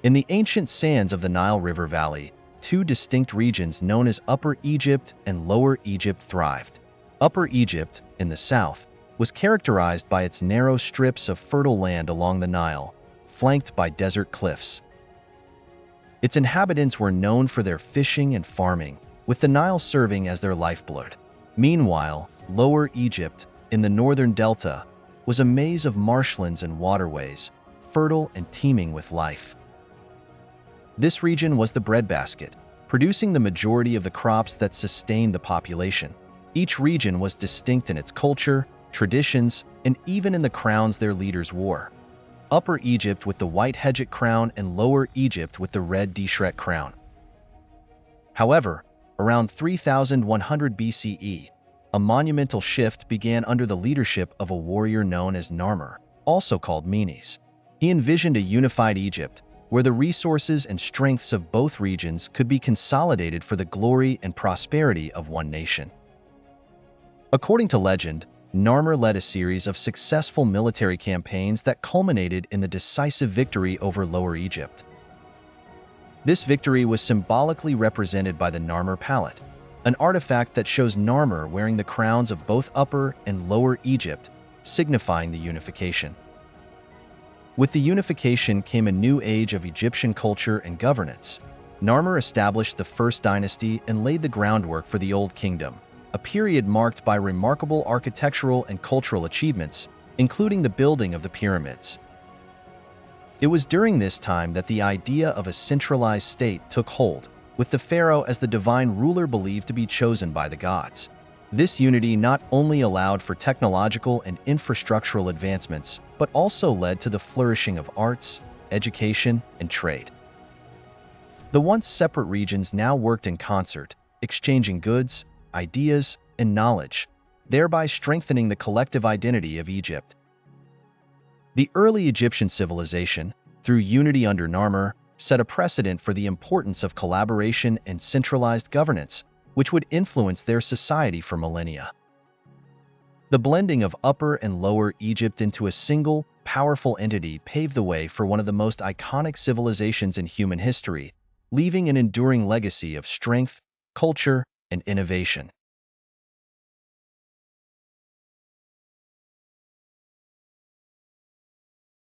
In the ancient sands of the Nile River Valley, two distinct regions known as Upper Egypt and Lower Egypt thrived. Upper Egypt, in the south, was characterized by its narrow strips of fertile land along the Nile, flanked by desert cliffs. Its inhabitants were known for their fishing and farming, with the Nile serving as their lifeblood. Meanwhile, Lower Egypt, in the northern delta, was a maze of marshlands and waterways, fertile and teeming with life. This region was the breadbasket, producing the majority of the crops that sustained the population. Each region was distinct in its culture, traditions, and even in the crowns their leaders wore. Upper Egypt with the white Hejit crown and Lower Egypt with the red Dishret crown. However, around 3100 BCE, a monumental shift began under the leadership of a warrior known as Narmer, also called Menes. He envisioned a unified Egypt, where the resources and strengths of both regions could be consolidated for the glory and prosperity of one nation. According to legend, Narmer led a series of successful military campaigns that culminated in the decisive victory over Lower Egypt. This victory was symbolically represented by the Narmer Palette, an artifact that shows Narmer wearing the crowns of both Upper and Lower Egypt, signifying the unification. With the unification came a new age of Egyptian culture and governance. Narmer established the first dynasty and laid the groundwork for the Old Kingdom, a period marked by remarkable architectural and cultural achievements, including the building of the pyramids. It was during this time that the idea of a centralized state took hold, with the pharaoh as the divine ruler believed to be chosen by the gods. This unity not only allowed for technological and infrastructural advancements, but also led to the flourishing of arts, education, and trade. The once separate regions now worked in concert, exchanging goods, ideas, and knowledge, thereby strengthening the collective identity of Egypt. The early Egyptian civilization, through unity under Narmer, set a precedent for the importance of collaboration and centralized governance, which would influence their society for millennia. The blending of Upper and Lower Egypt into a single, powerful entity paved the way for one of the most iconic civilizations in human history, leaving an enduring legacy of strength, culture, and innovation.